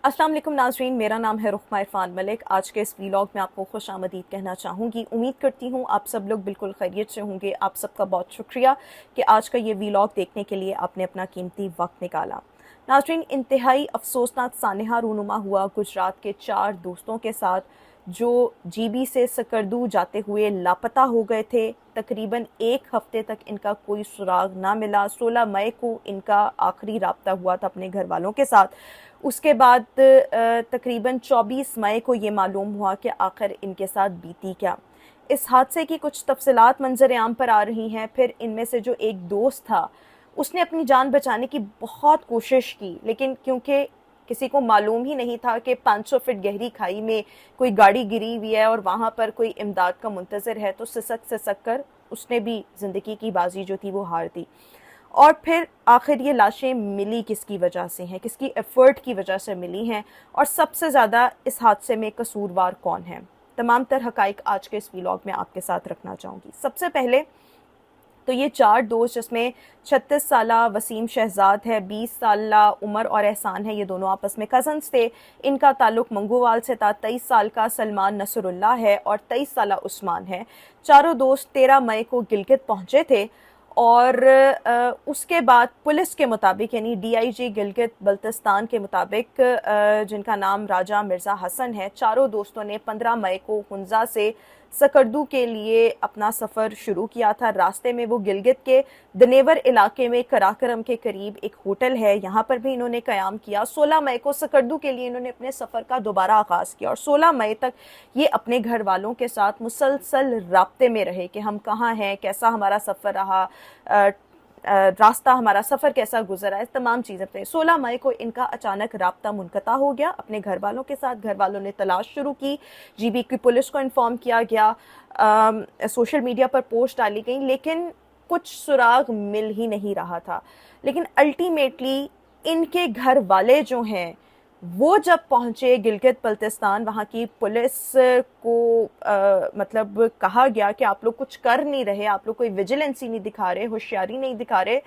अस्सलाम वालेकुम नाज़रीन, मेरा नाम है रुखमा इरफान मलिक। आज के इस व्लॉग में आपको खुश आमदीद कहना चाहूँगी। उम्मीद करती हूँ आप सब लोग बिल्कुल खैरियत से होंगे। आप सबका बहुत शुक्रिया कि आज का ये व्लॉग देखने के लिए आपने अपना कीमती वक्त निकाला। नाज़रीन, इंतहाई अफसोसनाक सानहा रूनुमा हुआ गुजरात के 4 दोस्तों के साथ जो जीबी से सकरदू जाते हुए लापता हो गए थे। तकरीबन 1 हफ्ते तक इनका कोई सुराग ना मिला। 16 मई को इनका आखिरी राब्ता हुआ था अपने घर वालों के साथ। उसके बाद तकरीबन 24 मई को ये मालूम हुआ कि आखिर इनके साथ बीती क्या। इस हादसे की कुछ तफसीलात मंजर आम पर आ रही हैं। फिर इनमें से जो एक दोस्त था उसने अपनी जान बचाने की बहुत कोशिश की, लेकिन क्योंकि किसी को मालूम ही नहीं था कि 500 फीट गहरी खाई में कोई गाड़ी गिरी हुई है और वहाँ पर कोई इमदाद का मुंतज़र है, तो सिसक कर उसने भी ज़िंदगी की बाजी जो थी वो हार दी। और फिर आखिर ये लाशें मिली किसकी वजह से हैं, किसकी एफर्ट की वजह से मिली हैं, और सबसे ज़्यादा इस हादसे में कसूरवार कौन है, तमाम तर हक़ाइक़ आज के इस व्लॉग में आपके साथ रखना चाहूँगी। सबसे पहले तो ये 4 दोस्त, जिसमें 36 साला वसीम शहजाद है, 20 साला उमर और एहसान है, ये दोनों आपस में कज़न्स थे। इनका ताल्लुक मंगोवाल से था। 23 साल का सलमान नसरुल्लाह है और 23 साला उस्मान है। चारों दोस्त 13 मई को गिलगित पहुंचे थे और उसके बाद पुलिस के मुताबिक, यानी डीआईजी गिलगित बल्तिस्तान के मुताबिक, जिनका नाम राजा मिर्ज़ा हसन है, चारों दोस्तों ने 15 मई को हुंजा से सकरदू के लिए अपना सफ़र शुरू किया था। रास्ते में वो गिलगित के दनेवर इलाके में कराकरम के करीब एक होटल है, यहाँ पर भी इन्होंने क़याम किया। 16 मई को सकरदू के लिए इन्होंने अपने सफ़र का दोबारा आगाज़ किया और 16 मई तक ये अपने घर वालों के साथ मुसलसल राब्ते में रहे कि हम कहाँ हैं, कैसा हमारा सफ़र रहा, रास्ता, हमारा सफ़र कैसा गुजरा, इस तमाम चीज़ें पे। 16 मई को इनका अचानक राब्ता मुनक़ता हो गया अपने घर वालों के साथ। घर वालों ने तलाश शुरू की, जीबी की पुलिस को इन्फॉर्म किया गया, सोशल मीडिया पर पोस्ट डाली गई, लेकिन कुछ सुराग मिल ही नहीं रहा था। लेकिन अल्टीमेटली इनके घर वाले जो हैं वो जब पहुंचे गिलगित बल्तिस्तान, वहाँ की पुलिस को मतलब कहा गया कि आप लोग कुछ कर नहीं रहे, आप लोग कोई विजिलेंस ही नहीं दिखा रहे, होशियारी नहीं दिखा रहे।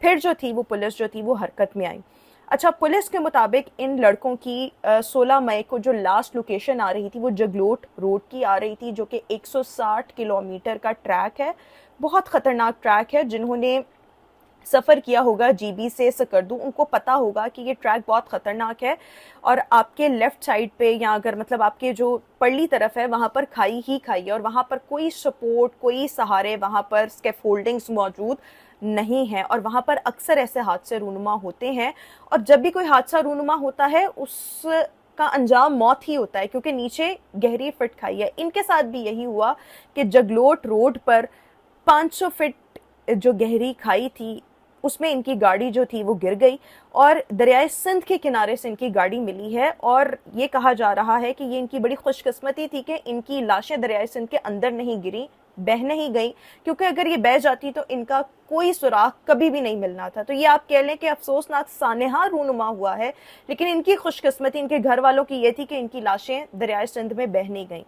फिर जो थी वो पुलिस जो थी वो हरकत में आई। अच्छा, पुलिस के मुताबिक इन लड़कों की 16 मई को जो लास्ट लोकेशन आ रही थी वो जगलोट रोड की आ रही थी, जो कि 160 किलोमीटर का ट्रैक है, बहुत ख़तरनाक ट्रैक है। जिन्होंने सफ़र किया होगा जीबी से सकरदू, उनको पता होगा कि ये ट्रैक बहुत ख़तरनाक है और आपके लेफ़्ट साइड पे, या अगर मतलब आपके जो पड़ली तरफ है, वहाँ पर खाई ही खाई है और वहाँ पर कोई सपोर्ट, कोई सहारे, वहाँ पर स्कैफोल्डिंग्स मौजूद नहीं है और वहाँ पर अक्सर ऐसे हादसे रूनुमा होते हैं। और जब भी कोई हादसा रूनुमा होता है उसका अंजाम मौत ही होता है, क्योंकि नीचे गहरी फिट खाई है। इनके साथ भी यही हुआ कि जगलोट रोड पर 500 फीट जो गहरी खाई थी उसमें इनकी गाड़ी जो थी वो गिर गई और दरियाए सिंध के किनारे से इनकी गाड़ी मिली है। और ये कहा जा रहा है कि ये इनकी बड़ी खुशकिस्मती थी कि इनकी लाशें दरियाए सिंध के अंदर नहीं गिरी, बह नहीं गई, क्योंकि अगर ये बह जाती तो इनका कोई सुराग कभी भी नहीं मिलना था। तो ये आप कह लें कि अफसोसनाक सानहा रूनुमा हुआ है, लेकिन इनकी खुशकिस्मती इनके घर वालों की ये थी कि इनकी लाशें दरियाए सिंध में बह नहीं गई।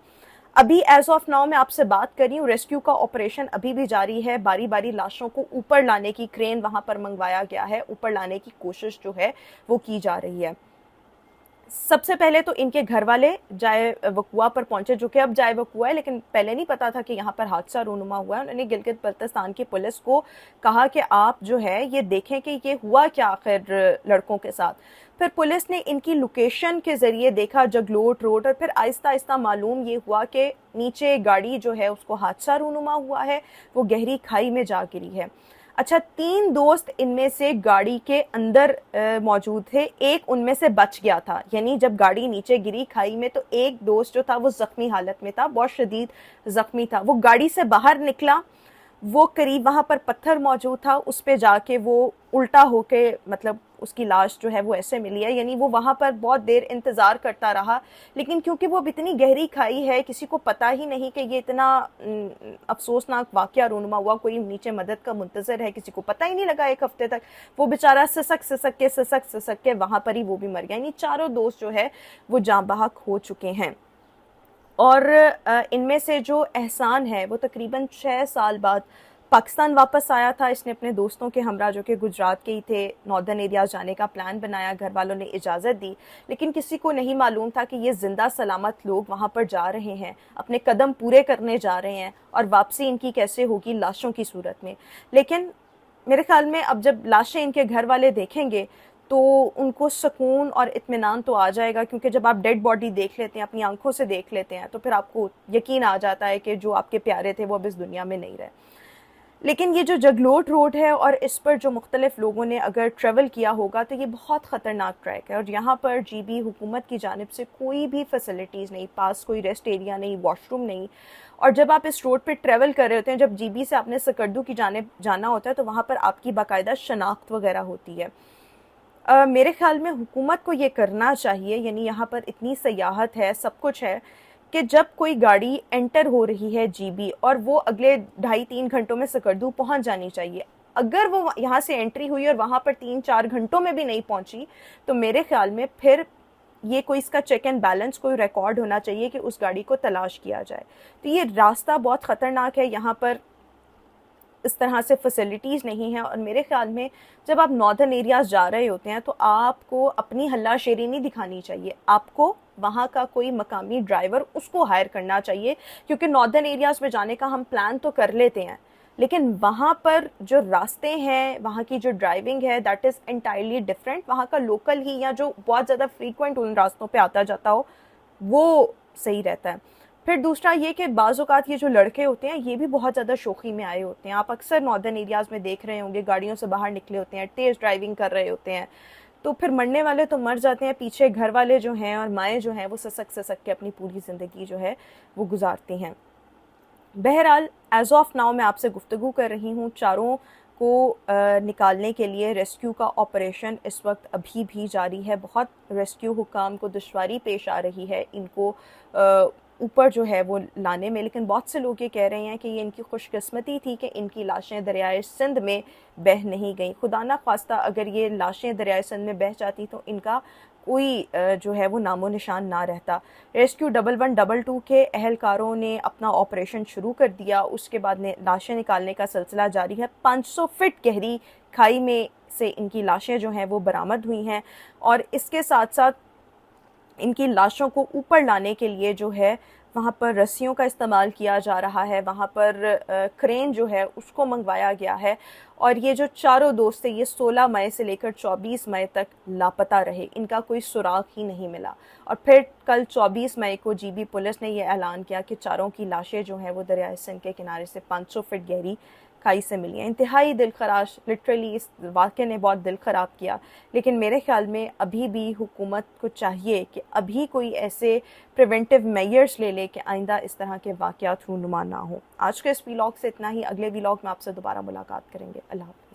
अभी एज ऑफ नाउ मैं आपसे बात कर रही हूँ, रेस्क्यू का ऑपरेशन अभी भी जारी है। बारी बारी लाशों को ऊपर लाने की, क्रेन वहां पर मंगवाया गया है, ऊपर लाने की कोशिश जो है वो की जा रही है। सबसे पहले तो इनके घर वाले जाए वकुआ पर पहुंचे, जो कि अब जाए वकुआ है, लेकिन पहले नहीं पता था कि यहाँ पर हादसा रूनुमा हुआ है। उन्होंने गिलगित बल्तिस्तान की पुलिस को कहा कि आप जो है ये देखें कि ये हुआ क्या आखिर लड़कों के साथ। फिर पुलिस ने इनकी लोकेशन के ज़रिए देखा जगलोट रोड, और फिर आहिस्ता आहिस्ता मालूम ये हुआ कि नीचे गाड़ी जो है उसको हादसा रूनुमा हुआ है, वो गहरी खाई में जा गिरी है। अच्छा, 3 दोस्त इनमें से गाड़ी के अंदर मौजूद थे, एक उनमें से बच गया था। यानी जब गाड़ी नीचे गिरी खाई में तो एक दोस्त जो था वो जख्मी हालत में था, बहुत शदीद जख्मी था। वो गाड़ी से बाहर निकला, वो करीब वहाँ पर पत्थर मौजूद था, उस पे जाके वो उल्टा होके, मतलब उसकी लाश जो है वो ऐसे मिली है। यानी वो वहाँ पर बहुत देर इंतज़ार करता रहा, लेकिन क्योंकि वो अब इतनी गहरी खाई है, किसी को पता ही नहीं कि ये इतना अफसोसनाक वाक़या रूनुमा हुआ, कोई नीचे मदद का मुंतज़र है, किसी को पता ही नहीं लगा 1 हफ्ते तक। वो बेचारा सिसक के वहाँ पर ही वो भी मर गया। यानी चारों दोस्त जो है वो जाँ बहक हो चुके हैं। और इनमें से जो एहसान है वो तकरीबन 6 साल बाद پاکستان واپس آیا تھا، اس نے اپنے دوستوں کے ہمراہ جو کہ گجرات کے ہی تھے ناردرن ایریاز جانے کا پلان بنایا، گھر والوں نے اجازت دی، لیکن کسی کو نہیں معلوم تھا کہ یہ زندہ سلامت لوگ وہاں پر جا رہے ہیں، اپنے قدم پورے کرنے جا رہے ہیں، اور واپسی ان کی کیسے ہوگی؟ لاشوں کی صورت میں۔ لیکن میرے خیال میں اب جب لاشیں ان کے گھر والے دیکھیں گے تو ان کو سکون اور اطمینان تو آ جائے گا، کیونکہ جب آپ ڈیڈ باڈی دیکھ لیتے ہیں، اپنی آنکھوں سے دیکھ لیتے ہیں، تو پھر آپ کو یقین آ جاتا ہے کہ جو آپ کے پیارے تھے وہ اب اس دنیا میں نہیں رہے۔ لیکن یہ جو جگلوٹ روڈ ہے اور اس پر جو مختلف لوگوں نے اگر ٹریول کیا ہوگا تو یہ بہت خطرناک ٹریک ہے، اور یہاں پر جی بی حکومت کی جانب سے کوئی بھی فیسلٹیز نہیں، پاس کوئی ریسٹ ایریا نہیں، واش روم نہیں۔ اور جب آپ اس روڈ پہ ٹریول کر رہے ہوتے ہیں، جب جی بی سے آپ نے سکردو کی جانب جانا ہوتا ہے تو وہاں پر آپ کی باقاعدہ شناخت وغیرہ ہوتی ہے۔ میرے خیال میں حکومت کو یہ کرنا چاہیے، یعنی یہاں پر اتنی سیاحت ہے، سب کچھ ہے، کہ جب کوئی گاڑی انٹر ہو رہی ہے جی بی اور وہ اگلے 2.5-3 گھنٹوں میں سکردو پہنچ جانی چاہیے، اگر وہ یہاں سے انٹری ہوئی اور وہاں پر 3-4 گھنٹوں میں بھی نہیں پہنچی تو میرے خیال میں پھر یہ کوئی اس کا چیک اینڈ بیلنس، کوئی ریکارڈ ہونا چاہیے کہ اس گاڑی کو تلاش کیا جائے۔ تو یہ راستہ بہت خطرناک ہے، یہاں پر اس طرح سے فیسلٹیز نہیں ہیں، اور میرے خیال میں جب آپ ناردرن ایریاز جا رہے ہوتے ہیں تو آپ کو اپنی ہلا شیری نہیں دکھانی چاہیے، آپ کو وہاں کا کوئی مقامی ڈرائیور اس کو ہائر کرنا چاہیے، کیونکہ ناردرن ایریاز میں جانے کا ہم پلان تو کر لیتے ہیں لیکن وہاں پر جو راستے ہیں، وہاں کی جو ڈرائیونگ ہے دیٹ از انٹائرلی ڈفرینٹ، وہاں کا لوکل ہی یا جو بہت زیادہ فریکوینٹ ان راستوں پہ آتا جاتا ہو وہ صحیح رہتا ہے۔ پھر دوسرا یہ کہ بعض اوقات یہ جو لڑکے ہوتے ہیں یہ بھی بہت زیادہ شوخی میں آئے ہوتے ہیں، آپ اکثر ناردرن ایریاز میں دیکھ رہے ہوں گے، گاڑیوں سے باہر نکلے ہوتے ہیں، تیز ڈرائیونگ کر رہے ہوتے ہیں، تو پھر مرنے والے تو مر جاتے ہیں، پیچھے گھر والے جو ہیں اور مائیں جو ہیں وہ سسک سسک کے اپنی پوری زندگی جو ہے وہ گزارتی ہیں۔ بہرحال ایز آف ناؤ میں آپ سے گفتگو کر رہی ہوں، چاروں کو نکالنے کے لیے ریسکیو کا آپریشن اس وقت ابھی بھی جاری ہے، بہت ریسکیو حکام کو دشواری پیش آ رہی ہے ان کو اوپر جو ہے وہ لانے میں، لیکن بہت سے لوگ یہ کہہ رہے ہیں کہ یہ ان کی خوش قسمتی تھی کہ ان کی لاشیں دریائے سندھ میں بہہ نہیں گئیں، خدا نہ خواستہ اگر یہ لاشیں دریائے سندھ میں بہہ جاتی تو ان کا کوئی جو ہے وہ نام و نشان نہ رہتا۔ ریسکیو 1122 کے اہلکاروں نے اپنا آپریشن شروع کر دیا، اس کے بعد لاشیں نکالنے کا سلسلہ جاری ہے۔ 500 فٹ گہری کھائی میں سے ان کی لاشیں جو ہیں وہ برآمد ہوئی ہیں، اور اس کے ساتھ ساتھ ان کی لاشوں کو اوپر لانے کے لیے جو ہے وہاں پر رسیوں کا استعمال کیا جا رہا ہے، وہاں پر کرین جو ہے اس کو منگوایا گیا ہے، اور یہ جو چاروں دوست تھے یہ 16 مئی سے لے کر 24 مئی تک لاپتہ رہے، ان کا کوئی سراغ ہی نہیں ملا، اور پھر کل 24 مئی کو جی بی پولیس نے یہ اعلان کیا کہ چاروں کی لاشیں جو ہیں وہ دریائے سندھ کے کنارے سے 500 فٹ گہری کھائی سے ملی ہیں۔ انتہائی دل خراش، لٹرلی اس واقعے نے بہت دل خراب کیا، لیکن میرے خیال میں ابھی بھی حکومت کو چاہیے کہ ابھی کوئی ایسے پریونٹیو میئرز لے لے کہ آئندہ اس طرح کے واقعات رونما نہ ہوں۔ آج کے اس ویلاگ سے اتنا ہی، اگلے ویلاگ میں آپ سے دوبارہ ملاقات کریں گے۔ اللہ حافظ۔